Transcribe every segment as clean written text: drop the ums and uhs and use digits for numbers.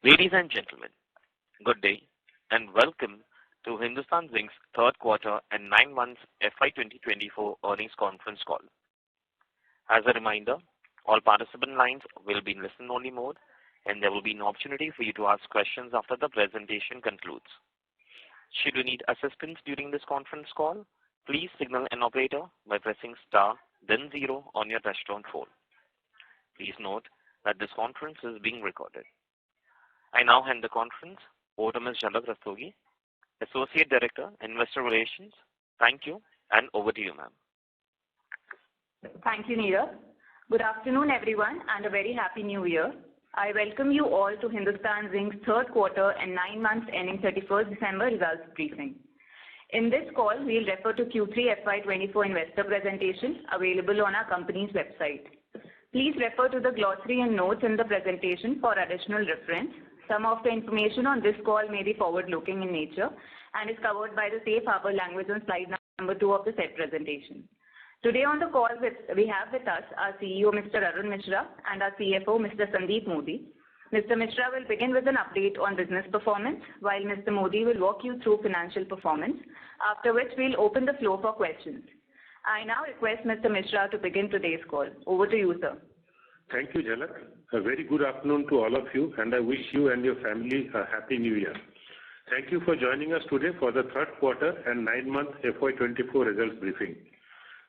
Ladies and gentlemen, good day and welcome to Hindustan Zinc's third quarter and 9 months FY24 earnings conference call. As a reminder, all participant lines will be in listen-only mode and there will be an opportunity for you to ask questions after the presentation concludes. Should you need assistance during this conference call, please signal an operator by pressing star then 0 on your touchtone phone. Please note that this conference is being recorded. I now hand the conference over to Ms. Jhalak Rastogi, Associate Director, Investor Relations. Thank you, and over to you, ma'am. Thank you, Neera. Good afternoon, everyone, and a very happy new year. I welcome you all to Hindustan Zinc's third quarter and 9 months ending 31st December results briefing. In this call, we'll refer to Q3 FY24 investor presentation available on our company's website. Please refer to the glossary and notes in the presentation for additional reference. Some of the information on this call may be forward-looking in nature and is covered by the safe harbor language on slide number 2 of the said presentation. Today on the call, we have with us our CEO, Mr. Arun Mishra, and our CFO, Mr. Sandeep Modi. Mr. Mishra will begin with an update on business performance, while Mr. Modi will walk you through financial performance, after which we'll open the floor for questions. I now request Mr. Mishra to begin today's call. Over to you, sir. Thank you, Jhalak. A very good afternoon to all of you, and I wish you and your family a happy new year. Thank you for joining us today for the third quarter and 9-month FY24 results briefing.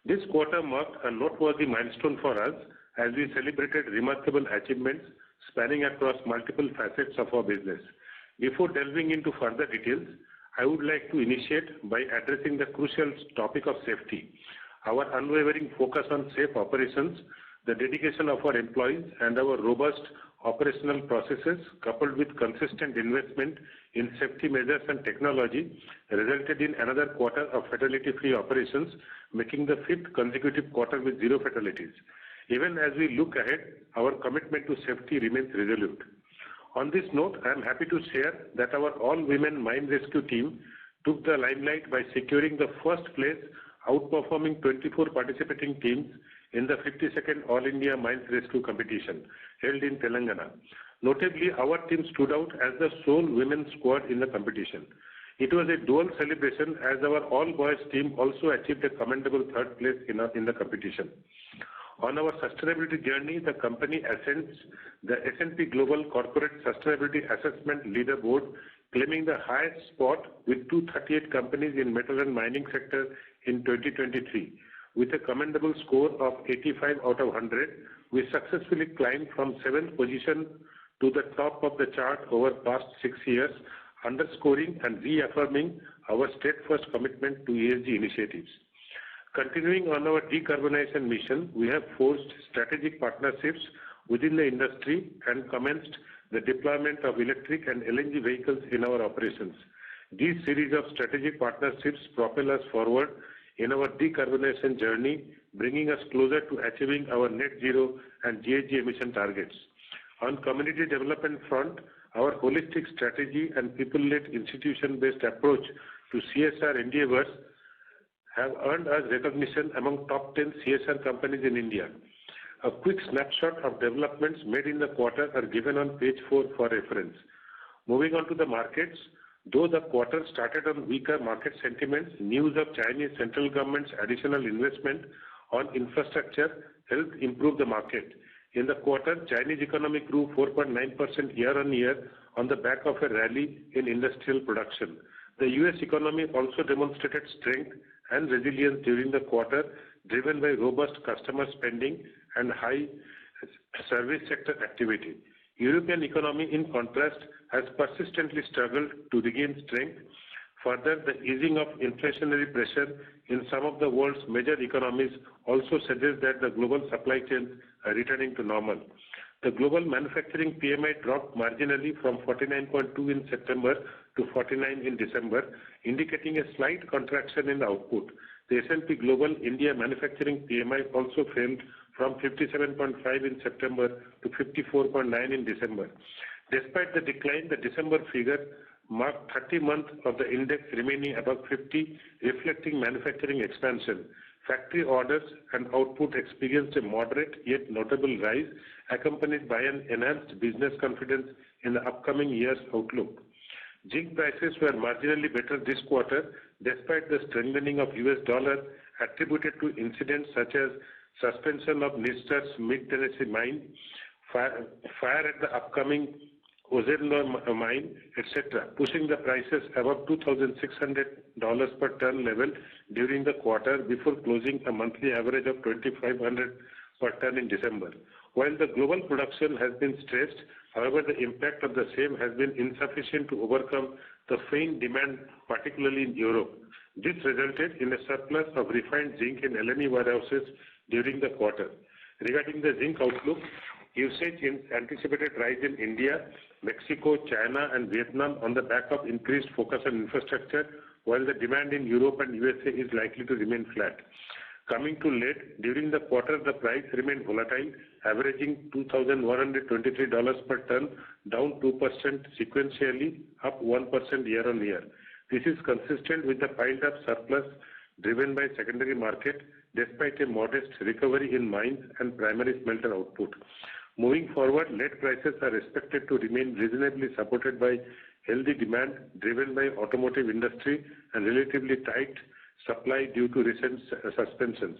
This quarter marked a noteworthy milestone for us as we celebrated remarkable achievements spanning across multiple facets of our business. Before delving into further details, I would like to initiate by addressing the crucial topic of safety. Our unwavering focus on safe operations, the dedication of our employees, and our robust operational processes coupled with consistent investment in safety measures and technology resulted in another quarter of fatality-free operations, making the 5th consecutive quarter with 0 fatalities. Even as we look ahead, our commitment to safety remains resolute. On this note, I am happy to share that our all-women mine rescue team took the limelight by securing the first place, outperforming 24 participating teams in the 52nd All India Mines Rescue Competition held in Telangana. Notably, our team stood out as the sole women's squad in the competition. It was a dual celebration as our all-boys team also achieved a commendable third place in the competition. On our sustainability journey, the company ascends the S&P Global Corporate Sustainability Assessment Leaderboard, claiming the highest spot with 238 companies in metal and mining sector in 2023. With a commendable score of 85 out of 100, we successfully climbed from 7th position to the top of the chart over past 6 years, underscoring and reaffirming our steadfast commitment to ESG initiatives. Continuing on our decarbonization mission, we have forged strategic partnerships within the industry and commenced the deployment of electric and LNG vehicles in our operations. These series of strategic partnerships propel us forward in our decarbonization journey, bringing us closer to achieving our net zero and GHG emission targets. On community development front, our holistic strategy and people-led institution-based approach to CSR endeavors have earned us recognition among top 10 CSR companies in India. A quick snapshot of developments made in the quarter are given on page 4 for reference. Moving on to the markets, though the quarter started on weaker market sentiments, news of Chinese central government's additional investment on infrastructure helped improve the market. In the quarter, Chinese economy grew 4.9% year-on-year on the back of a rally in industrial production. The US economy also demonstrated strength and resilience during the quarter, driven by robust customer spending and high service sector activity. European economy, in contrast, has persistently struggled to regain strength. Further, the easing of inflationary pressure in some of the world's major economies also suggests that the global supply chains are returning to normal. The global manufacturing PMI dropped marginally from 49.2 in September to 49 in December, indicating a slight contraction in output. The S&P Global India Manufacturing PMI also fell from 57.5 in September to 54.9 in December. Despite the decline, the December figure marked 30 months of the index remaining above 50, reflecting manufacturing expansion. Factory orders and output experienced a moderate yet notable rise, accompanied by an enhanced business confidence in the upcoming year's outlook. Zinc prices were marginally better this quarter, despite the strengthening of US dollar attributed to incidents such as suspension of Nister's Mid-Tennessee mine, fire at the upcoming Ozerno mine, etc., pushing the prices above $2,600 per ton level during the quarter before closing a monthly average of $2,500 per ton in December. While the global production has been stressed, however, the impact of the same has been insufficient to overcome the faint demand, particularly in Europe. This resulted in a surplus of refined zinc in LME warehouses during the quarter. Regarding the zinc outlook, usage in anticipated rise in India, Mexico, China, and Vietnam on the back of increased focus on infrastructure, while the demand in Europe and USA is likely to remain flat. Coming to lead, during the quarter, the price remained volatile, averaging $2,123 per ton, down 2% sequentially, up 1% year-on-year. This is consistent with the piled-up surplus driven by secondary market, despite a modest recovery in mines and primary smelter output. Moving forward, lead prices are expected to remain reasonably supported by healthy demand driven by automotive industry and relatively tight supply due to recent suspensions.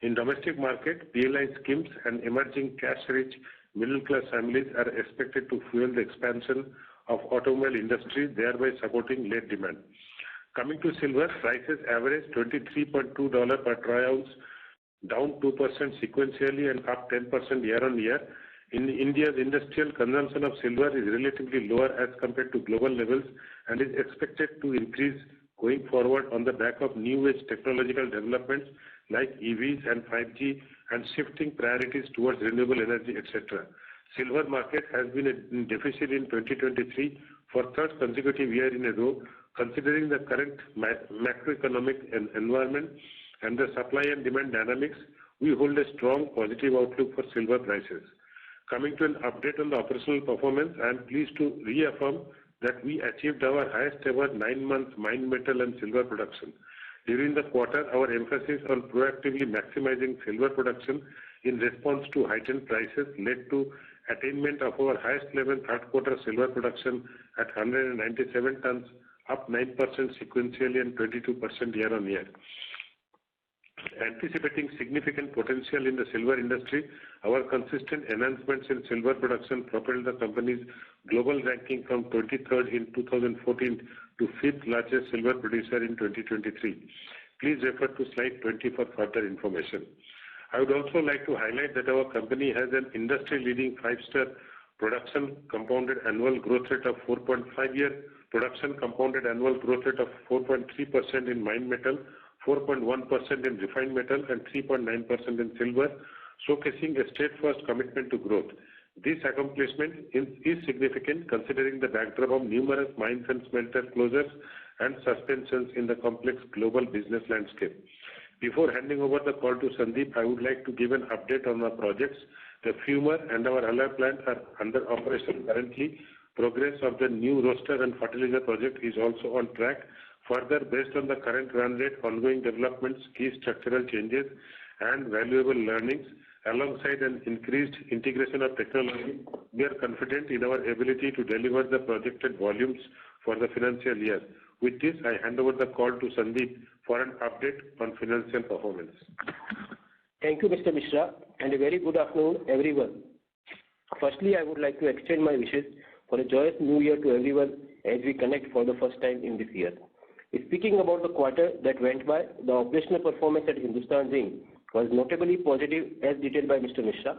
In domestic market, PLI schemes and emerging cash-rich middle-class families are expected to fuel the expansion of automobile industry, thereby supporting lead demand. Coming to silver, prices averaged $23.2 per troy ounce, down 2% sequentially and up 10% year-on-year. In India's industrial consumption of silver is relatively lower as compared to global levels and is expected to increase going forward on the back of new age technological developments like EVs and 5G and shifting priorities towards renewable energy, etc. Silver market has been in deficit in 2023 for third consecutive year in a row. Considering the current macroeconomic environment and the supply and demand dynamics, we hold a strong positive outlook for silver prices. Coming to an update on the operational performance, I am pleased to reaffirm that we achieved our highest ever 9-month mine metal and silver production. During the quarter, our emphasis on proactively maximizing silver production in response to heightened prices led to attainment of our highest level third quarter silver production at 197 tons, up 9% sequentially and 22% year-on-year. Anticipating significant potential in the silver industry, our consistent enhancements in silver production propelled the company's global ranking from 23rd in 2014 to 5th largest silver producer in 2023. Please refer to slide 20 for further information. I would also like to highlight that our company has an industry-leading 5-star production compounded annual growth rate of 4.5-year, production compounded annual growth rate of 4.3% in mine metal, 4.1% in refined metal, and 3.9% in silver, showcasing a steadfast commitment to growth. This accomplishment is significant considering the backdrop of numerous mines and smelter closures and suspensions in the complex global business landscape. Before handing over the call to Sandeep, I would like to give an update on our projects. The fumer and our alloy plant are under operation currently. Progress of the new roaster and fertilizer project is also on track. Further, based on the current run rate, ongoing developments, key structural changes, and valuable learnings, alongside an increased integration of technology, we are confident in our ability to deliver the projected volumes for the financial year. With this, I hand over the call to Sandeep for an update on financial performance. Thank you, Mr. Mishra, and a very good afternoon, everyone. Firstly, I would like to extend my wishes for a joyous new year to everyone as we connect for the first time in this year. Speaking about the quarter that went by, the operational performance at Hindustan Zinc was notably positive as detailed by Mr. Mishra.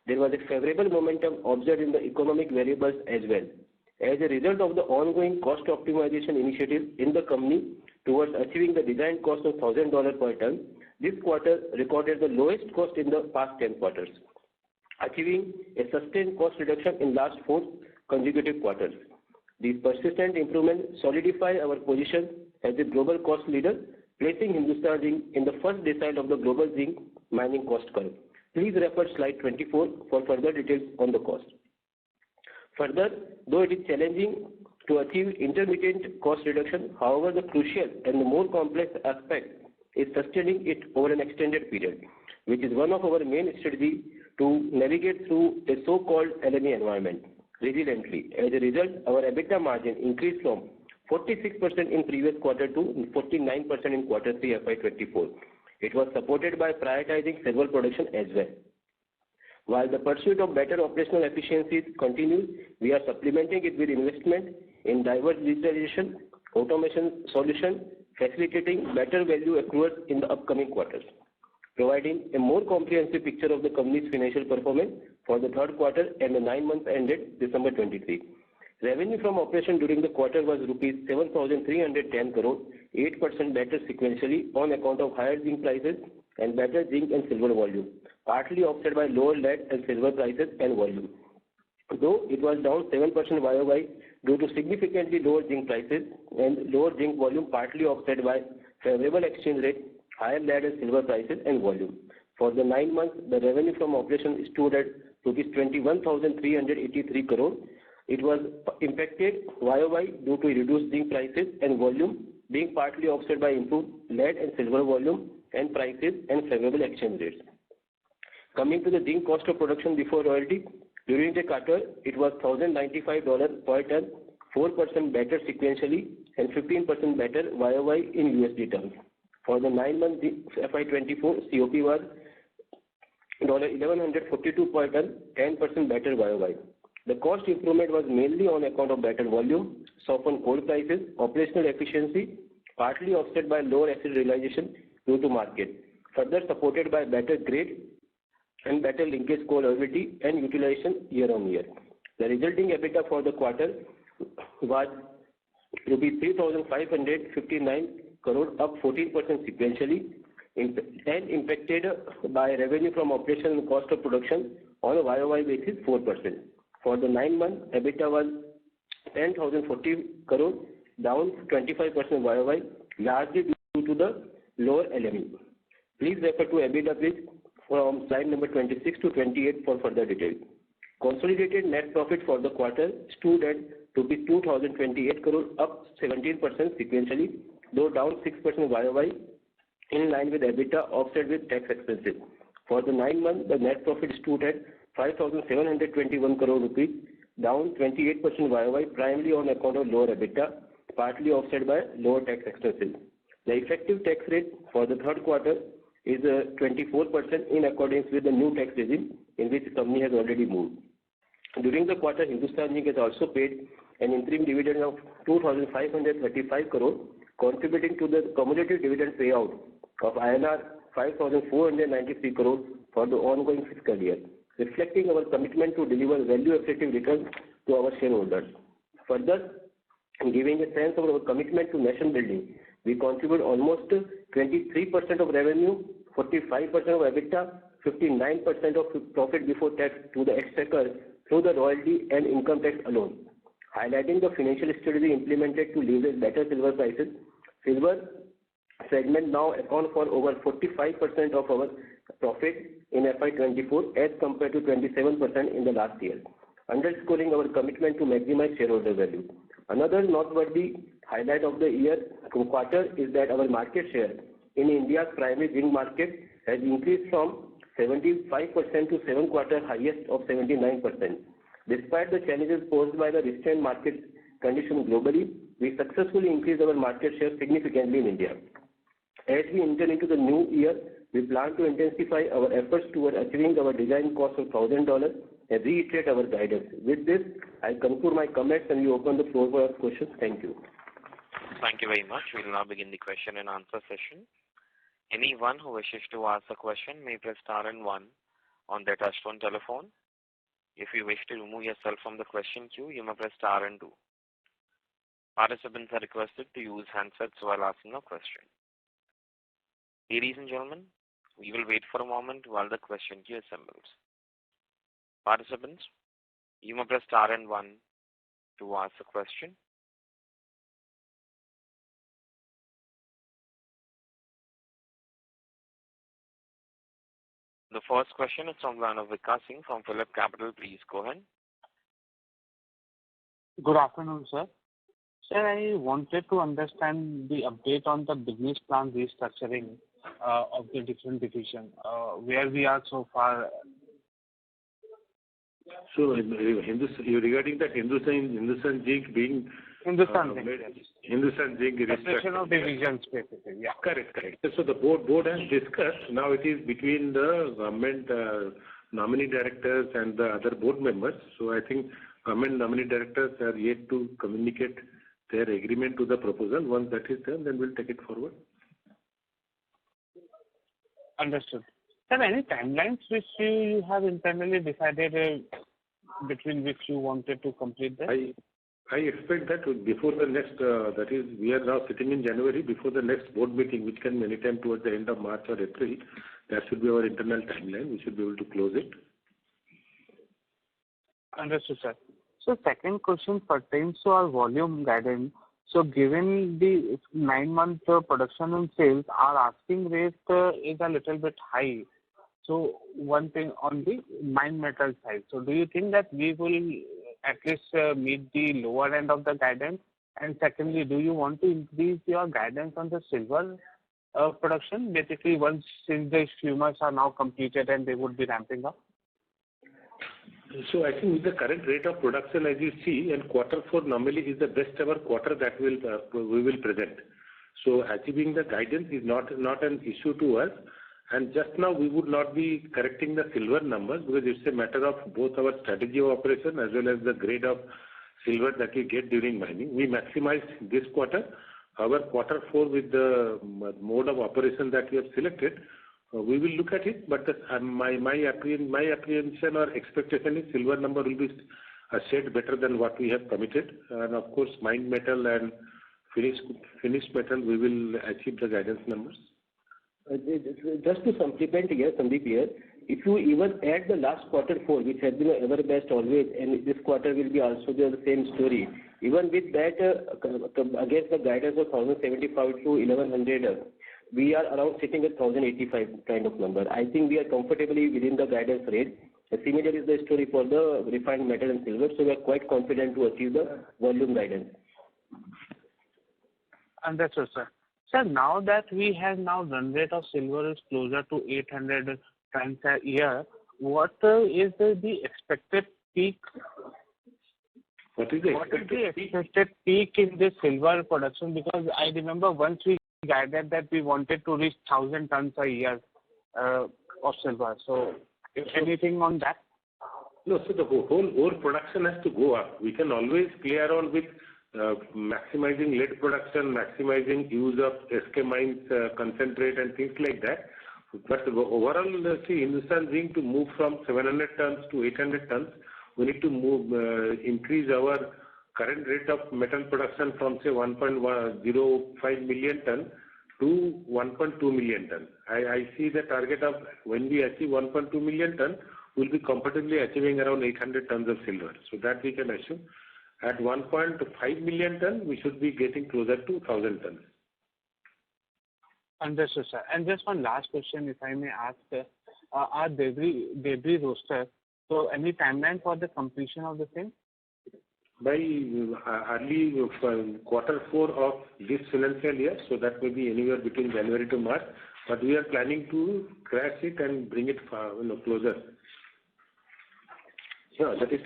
There was a favorable momentum observed in the economic variables as well. As a result of the ongoing cost optimization initiative in the company towards achieving the design cost of $1,000 per ton, this quarter recorded the lowest cost in the past 10 quarters, achieving a sustained cost reduction in last 4 consecutive quarters. These persistent improvements solidify our position as a global cost leader, placing Hindustan Zinc in the first decile of the global zinc mining cost curve. Please refer slide 24 for further details on the cost. Further, though it is challenging to achieve intermittent cost reduction, however, the crucial and the more complex aspect is sustaining it over an extended period, which is one of our main strategy to navigate through a so-called LME environment resiliently. As a result, our EBITDA margin increased from 46% in previous quarter to 49% in quarter 3 FY24. It was supported by prioritizing silver production as well. While the pursuit of better operational efficiencies continues, we are supplementing it with investment in diverse digitalization, automation solution, facilitating better value accruals in the upcoming quarters, providing a more comprehensive picture of the company's financial performance for the third quarter and the 9 months ended December 23. Revenue from operation during the quarter was rupees 7,310 crore, 8% better sequentially on account of higher zinc prices and better zinc and silver volume, partly offset by lower lead and silver prices and volume. Though it was down 7% YOY due to significantly lower zinc prices and lower zinc volume, partly offset by favorable exchange rate, higher lead and silver prices and volume. For the 9 months, the revenue from operation stood at rupees 21,383 crore. It was impacted YOY due to reduced zinc prices and volume being partly offset by improved lead and silver volume and prices and favorable exchange rates. Coming to the zinc cost of production before royalty, during the quarter, it was $1,095 per ton, 4% better sequentially and 15% better YOY in USD terms. For the 9 months FY24, COP was $1,142 per ton, 10% better YOY. The cost improvement was mainly on account of better volume, softened coal prices, operational efficiency, partly offset by lower acid realization due to market, further supported by better grade and better linkage coal availability and utilization year on year. The resulting EBITDA for the quarter was rupees 3,559 crore, up 14% sequentially, and impacted by revenue from operation and cost of production on a YOY basis 4%. For the 9 months, EBITDA was 10,040 crore, down 25% YOY, largely due to the lower LME. Please refer to EBITDA bridge from slide number 26 to 28 for further detail. Consolidated net profit for the quarter stood at rupees 2,028 crore, up 17% sequentially, though down 6% YOY, in line with EBITDA offset with tax expenses. For the 9 months, the net profit stood at 5,721 crore rupees, down 28% YOY, primarily on account of lower EBITDA, partly offset by lower tax expenses. The effective tax rate for the third quarter is 24% in accordance with the new tax regime in which the company has already moved. During the quarter, Hindustan Zinc has also paid an interim dividend of 2,535 crore, contributing to the cumulative dividend payout of INR 5,493 crore for the ongoing fiscal year, reflecting our commitment to deliver value-accretive returns to our shareholders. Further, giving a sense of our commitment to nation building, we contribute almost 23% of revenue, 45% of EBITDA, 59% of profit before tax to the exchequer through the royalty and income tax alone, highlighting the financial strategy implemented to leverage better silver prices. Silver segment now account for over 45% of our profit in FY24 as compared to 27% in the last year, underscoring our commitment to maximize shareholder value. Another noteworthy highlight of the year quarter is that our market share in India's primary zinc market has increased from 75% to 7-quarter highest of 79%. Despite the challenges posed by the restrained market conditions globally, we successfully increased our market share significantly in India. As we enter into the new year, we plan to intensify our efforts toward achieving our design cost of $1,000 and reiterate our guidance. With this, I conclude my comments and we open the floor for questions. Thank you. Thank you very much. We will now begin the question and answer session. Anyone who wishes to ask a question may press star and 1 on their touchtone telephone. If you wish to remove yourself from the question queue, you may press star and 2. Participants are requested to use handsets while asking a question. Ladies and gentlemen, we will wait for a moment while the question queue assembles. Participants, you may press star and 1 to ask a question. The first question is from the line of Vikas Singh from Phillip Capital. Please go ahead. Good afternoon, sir. Sir, I wanted to understand the update on the business plan restructuring of the different division, where we are so far. So regarding that Hindustan Zinc being Hindustan Zinc, yes. Hindustan Zinc Separation of divisions, basically, yeah. Correct. So the board has discussed. Now it is between the government nominee directors and the other board members. So I think government nominee directors are yet to communicate their agreement to the proposal. Once that is done, then we'll take it forward. Understood. Sir, any timelines which you have internally decided between which you wanted to complete that? I expect that before the next, that is, we are now sitting in January, before the next board meeting, which can be anytime towards the end of March or April, that should be our internal timeline. We should be able to close it. Understood, sir. So second question pertains to our volume guidance. So given the 9-month production and sales, our asking rate is a little bit high. So one thing on the mine metal side. So do you think that we will at least meet the lower end of the guidance? And secondly, do you want to increase your guidance on the silver production? Basically, once since the few months are now completed and they would be ramping up? So I think with the current rate of production, as you see, and Q4 normally is the best ever quarter that we will present. So achieving the guidance is not an issue to us. And just now we would not be correcting the silver numbers because it's a matter of both our strategy of operation as well as the grade of silver that we get during mining. We maximized this quarter. Our Q4 with the mode of operation that we have selected, we will look at it, but my apprehension or expectation is silver number will be a shade better than what we have committed. And of course, mined metal and finished metal, we will achieve the guidance numbers. Just to supplement here, Sandeep here, if you even add the last Q4, which has been ever best always, and this quarter will be also the same story. Even with that, against the guidance of 1,075 to 1,100, we are around sitting at 1,085 kind of number. I think we are comfortably within the guidance rate. Similar is the story for the refined metal and silver, so we are quite confident to achieve the volume guidance. Understood, sir. Sir, now that we have now run rate of silver is closer to 800 tons a year, what is the expected peak? What is the expected peak in the silver production? Because I remember once we guided that we wanted to reach 1,000 tons a year of silver. So, if anything on that? No, so the whole ore production has to go up. We can always play around with maximizing lead production, maximizing use of SK mines, concentrate and things like that. But overall, see, Hindustan Zinc to move from 700 tons to 800 tons, we need to increase our current rate of metal production from say 1.05 million ton to 1.2 million ton. I see the target of when we achieve 1.2 million ton, we'll be comfortably achieving around 800 tons of silver. So that we can assume. At 1.5 million ton, we should be getting closer to 1,000 tons. Understood, sir. And just one last question, if I may ask, our debris roaster, so any timeline for the completion of the same? By early Q4 of this financial year, so that may be anywhere between January to March, but we are planning to crash it and bring it closer. Yeah, that is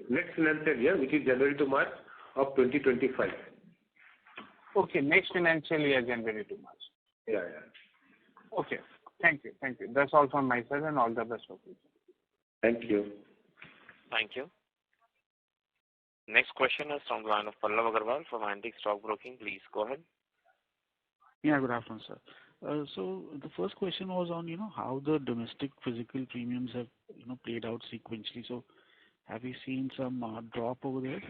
next financial year, which is January to March of 2025. Okay, next financial year, January to March. Yeah. Okay, thank you. That's all from my side and all the best for you. Thank you. Thank you. Next question is from the line of Pallav Agarwal from Antique Stock Broking. Please go ahead. Yeah, good afternoon, sir. So the first question was on, how the domestic physical premiums have, played out sequentially. So have you seen some drop over there?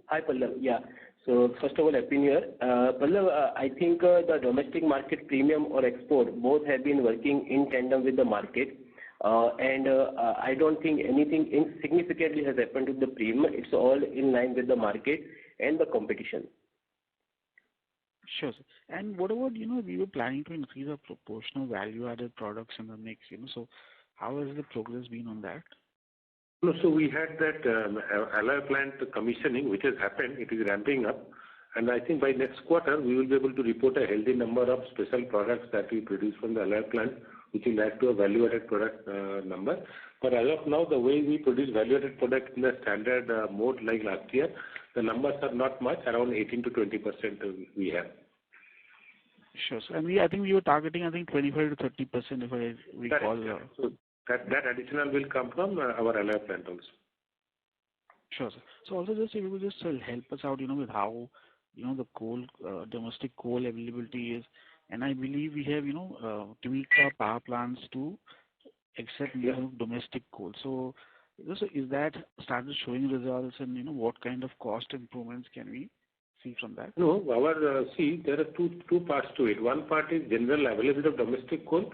Hi, Pallav. Yeah. So first of all, Happy New Year. Pallav, I think the domestic market premium or export both have been working in tandem with the market. And I don't think anything insignificantly has happened to the premium. It's all in line with the market and the competition. Sure, sir. And what about, we were planning to increase our proportional value-added products in the mix, so how has the progress been on that? No, so we had that alloy plant commissioning, which has happened. It is ramping up. And I think by next quarter, we will be able to report a healthy number of special products that we produce from the alloy plant, which will add to a value-added product number. But as of now, the way we produce value-added products in the standard mode like last year, the numbers are not much, around 18 to 20% we have. Sure, sir. And I think we were targeting, 25 to 30%, if I recall. So that additional will come from our alloy plant also. Sure, sir. So also just if you could just help us out, with how, the coal, domestic coal availability is. And I believe we have, tweaked our power plants to accept more domestic coal. So is that started showing results, and, what kind of cost improvements can we see from that? No, there are two parts to it. One part is general availability of domestic coal.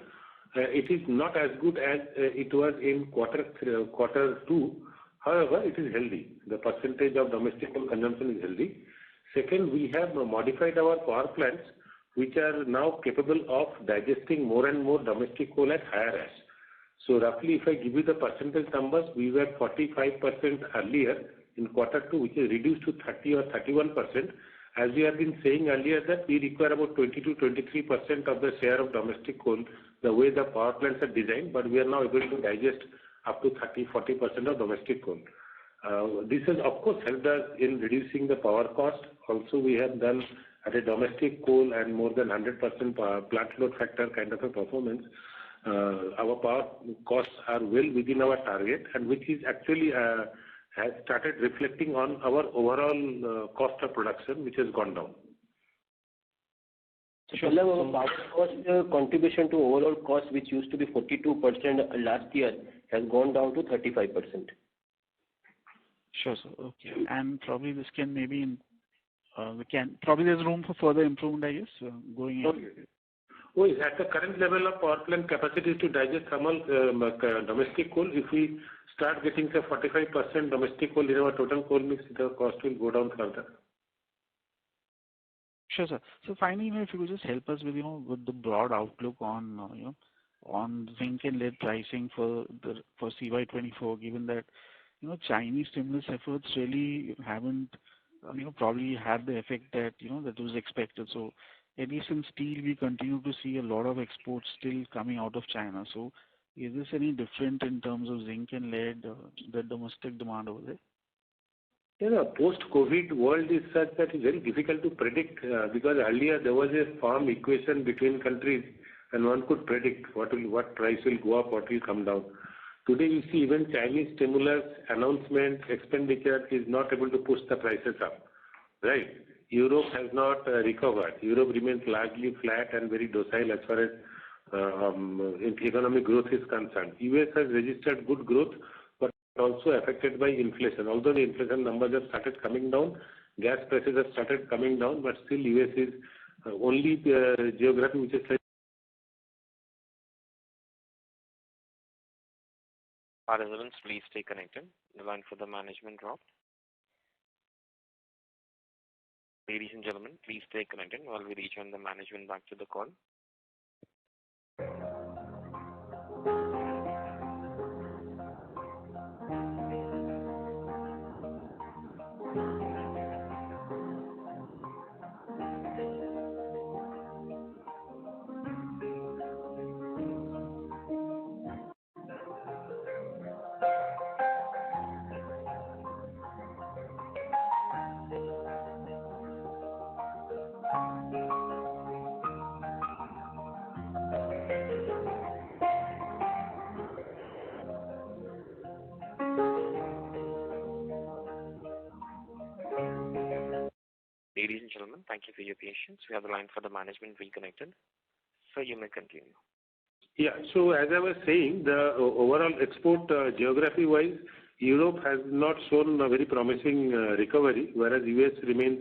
It is not as good as it was in quarter two. However, it is healthy. The percentage of domestic coal consumption is healthy. Second, we have modified our power plants, which are now capable of digesting more and more domestic coal at higher ash. So roughly, if I give you the percentage numbers, we were 45% earlier in quarter two, which is reduced to 30 or 31%. As we have been saying earlier, that we require about 20 to 23% of the share of domestic coal, the way the power plants are designed, but we are now able to digest up to 30-40% of domestic coal. This has, of course, helped us in reducing the power cost. Also, we have done at a domestic coal and more than 100% plant load factor kind of a performance. Our power costs are well within our target, and which is actually has started reflecting on our overall cost of production, which has gone down. So, our power cost contribution to overall cost, which used to be 42% last year, has gone down to 35%. Sure, sir. Okay. And probably this can probably there's room for further improvement, I guess, going on. Okay. At the current level of power plant capacity to digest thermal domestic coal, if we start getting say 45% domestic coal in our total coal mix, the cost will go down further. Sure, sir. So finally, if you could just help us with, with the broad outlook on, on zinc and lead pricing for CY24, given that, Chinese stimulus efforts really haven't, probably had the effect that, that was expected. So at least in steel, we continue to see a lot of exports still coming out of China. So is this any different in terms of zinc and lead, the domestic demand over there? Post-COVID world is such that it's very difficult to predict because earlier there was a firm equation between countries and one could predict what price will go up, what will come down. Today you see even Chinese stimulus announcement expenditure is not able to push the prices up, right? Europe has not recovered. Europe remains largely flat and very docile as far as economic growth is concerned. US has registered good growth, but also affected by inflation. Although the inflation numbers have started coming down, gas prices have started coming down, but still US is only geography which is like. Participants, please stay connected. The line for the management dropped. Ladies and gentlemen, please stay connected while we rejoin the management back to the call. Ladies and gentlemen, thank you for your patience. We have the line for the management reconnected. So you may continue. Yeah, so as I was saying, the overall export geography-wise, Europe has not shown a very promising recovery, whereas US remains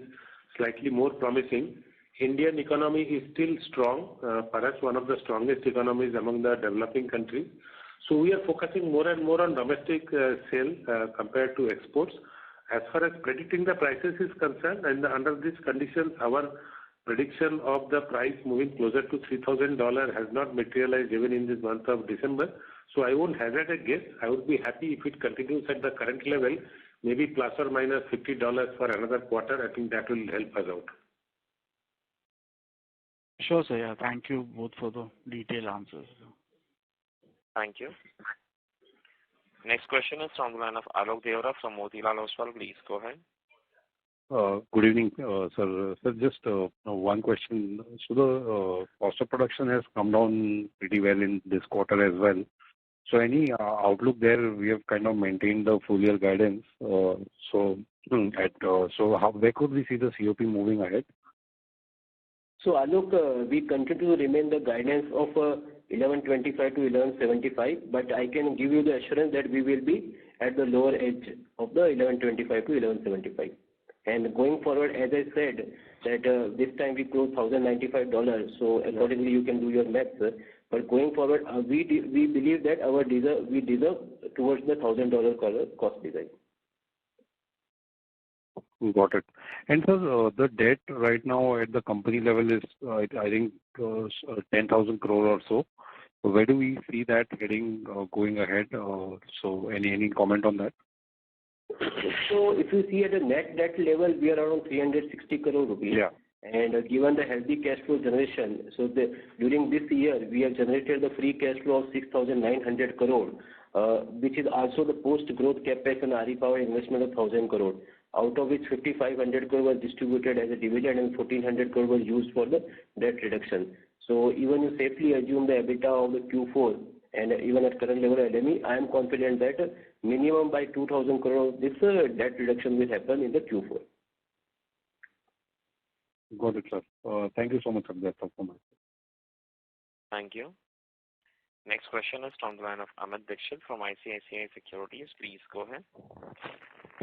slightly more promising. Indian economy is still strong, perhaps one of the strongest economies among the developing countries. So we are focusing more and more on domestic sale compared to exports. As far as predicting the prices is concerned, and under these conditions, our prediction of the price moving closer to $3,000 has not materialized even in this month of December. So I won't hazard a guess. I would be happy if it continues at the current level, maybe plus or minus $50 for another quarter. I think that will help us out. Sure, sir. Yeah, thank you both for the detailed answers. Thank you. Next question is from the line of Alok Deora from Motilal Oswal. Please go ahead. Good evening, sir. Sir, just one question. So the cost of production has come down pretty well in this quarter as well. So any outlook there? We have kind of maintained the full year guidance. So where could we see the COP moving ahead? So Alok, we continue to remain the guidance of 1125 to 1175, but I can give you the assurance that we will be at the lower edge of the 1125 to 1175. And going forward, as I said, that this time we closed $1,095, so accordingly you can do your math. But going forward, we believe that we deserve towards the $1,000 cost design. Got it. And sir, the debt right now at the company level is, I think, 10,000 crore or so. So where do we see that heading going ahead? So any comment on that? So if you see at a net debt level, we are around 360 crore rupees. Yeah. And given the healthy cash flow generation, so during this year, we have generated the free cash flow of 6,900 crore, which is also the post-growth capex and RE power investment of 1,000 crore, out of which 5,500 crore was distributed as a dividend and 1,400 crore was used for the debt reduction. So even you safely assume the EBITDA of the Q4 and even at current level LME, I am confident that minimum by 2,000 crore this debt reduction will happen in the Q4. Got it, sir. Thank you so much for that. Thank you. Next question is from the line of Amit Dixit from ICICI Securities. Please go ahead.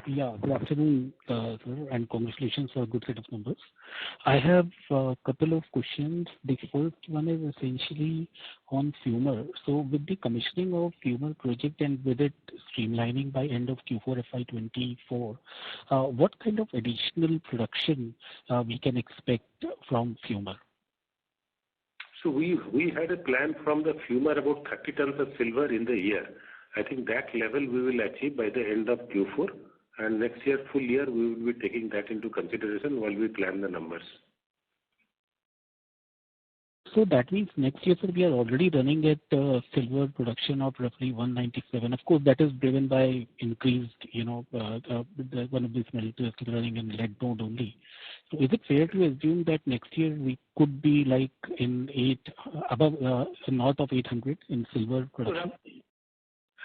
Yeah, good afternoon, sir, and congratulations for a good set of numbers. I have a couple of questions. The first one is essentially on Fumer. So with the commissioning of Fumer project and with it streamlining by end of Q4 FY24, what kind of additional production we can expect from Fumer? So we had a plan from the Fumer about 30 tons of silver in the year. I think that level we will achieve by the end of Q4. And next year, full year, we will be taking that into consideration while we plan the numbers. So that means next year, sir, we are already running at silver production of roughly 197. Of course, that is driven by increased, one of these smelters running in lead mode only. So is it fair to assume that next year we could be like in north of 800 in silver production?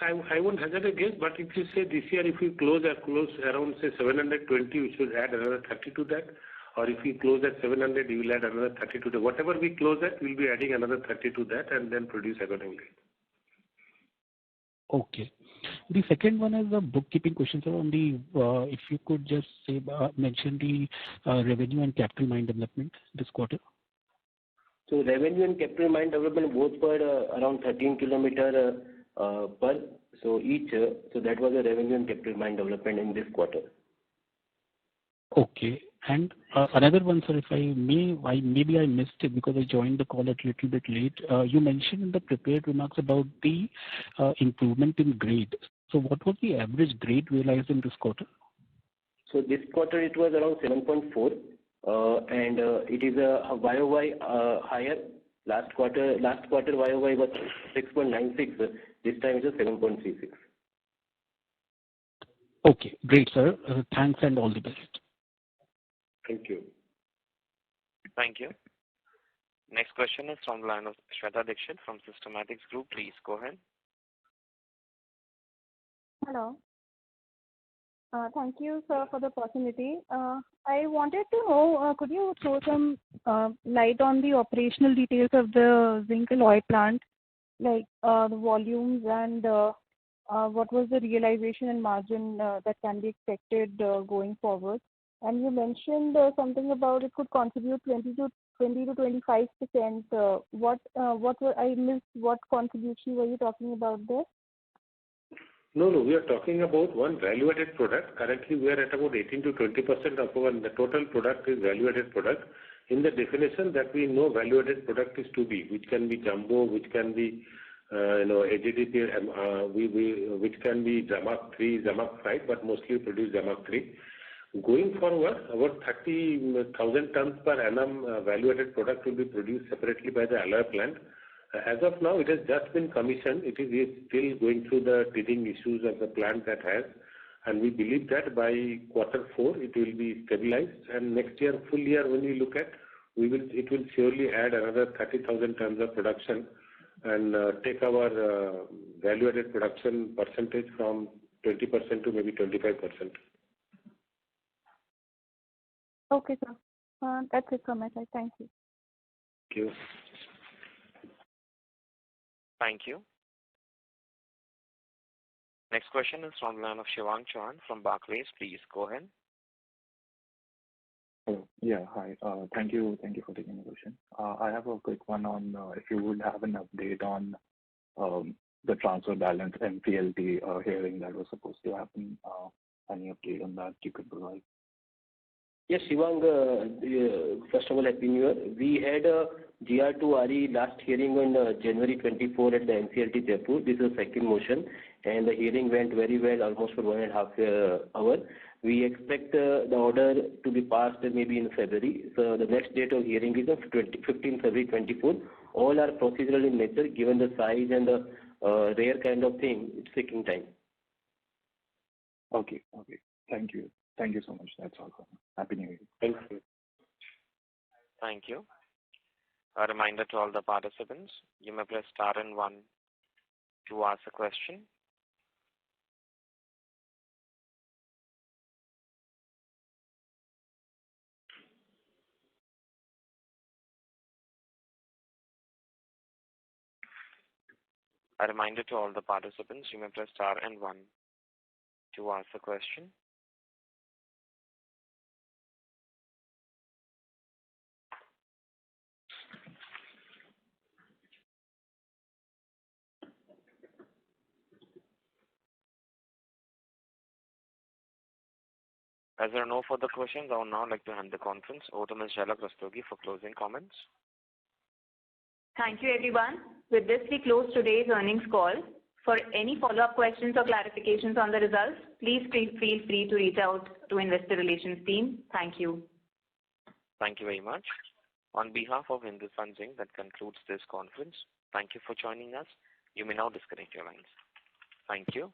I won't hazard a guess, but if you say this year, if we close around, say, 720, we should add another 30 to that. Or if we close at 700, you will add another 30 to that. Whatever we close at, we'll be adding another 30 to that and then produce accordingly. Okay. The second one is a bookkeeping question, sir. On the, if you could just say, mention the revenue and capital mine development this quarter. So revenue and capital mine development both were around 13 kilometer per. So each, so that was a revenue and capital mine development in this quarter. Okay. And another one, sir, if I may, maybe I missed it because I joined the call a little bit late. You mentioned in the prepared remarks about the improvement in grade. So what was the average grade realized in this quarter? So this quarter it was around 7.4, and it is a YOY higher. Last quarter YOY was 6.96. This time it is 7.36. Okay, great, sir. Thanks and all the best. Thank you. Thank you. Next question is from the line of Shweta Dixit from Systematics Group. Please go ahead. Hello. Thank you, sir, for the opportunity. I wanted to know, could you throw some light on the operational details of the zinc alloy plant, like the volumes and what was the realization and margin that can be expected going forward? And you mentioned something about it could contribute 20 to 25%. I missed what contribution were you talking about there? No, we are talking about one value-added product. Currently, we are at about 18 to 20% of the total product is value-added product. In the definition that we know value-added product is to be, which can be jumbo, which can be AGDP, which can be Zamak 3, Zamak 5, but mostly produce Zamak 3. Going forward, about 30,000 tons per annum value-added product will be produced separately by the alloy plant. As of now, it has just been commissioned. It is still going through the teething issues of the plant that has, and we believe that by Q4 it will be stabilized. And next year, full year, when we look at, it will surely add another 30,000 tons of production and take our value-added production percentage from 20% to maybe 25%. Okay, sir. That's it from my side. Thank you. Thank you. Thank you. Next question is from the line of Shivang Chauhan from Barclays. Please go ahead. Oh, yeah. Hi. Thank you for taking the question. I have a quick one on if you would have an update on the transfer balance NCLT hearing that was supposed to happen. Any update on that you could provide? Yes, Shivang, first of all, Happy New Year. We had a GR2RE last hearing on January 24 at the NCLT Jaipur. This is the second motion, and the hearing went very well, almost for 1.5 hours. We expect the order to be passed maybe in February. So the next date of hearing is on 15 February 24. All are procedural in nature, given the size and the rare kind of thing. It's taking time. Okay. Thank you. Thank you so much. That's all for me. Happy New Year. Thank you. Thank you. A reminder to all the participants, you may press star and 1 to ask a question. A reminder to all the participants, you may press star and 1 to ask a question. As there are no further questions, I would now like to hand the conference over to Ms. Jhalak Rastogi for closing comments. Thank you, everyone. With this, we close today's earnings call. For any follow-up questions or clarifications on the results, please feel free to reach out to Investor Relations team. Thank you. Thank you very much. On behalf of Hindustan Zinc, that concludes this conference. Thank you for joining us. You may now disconnect your lines. Thank you.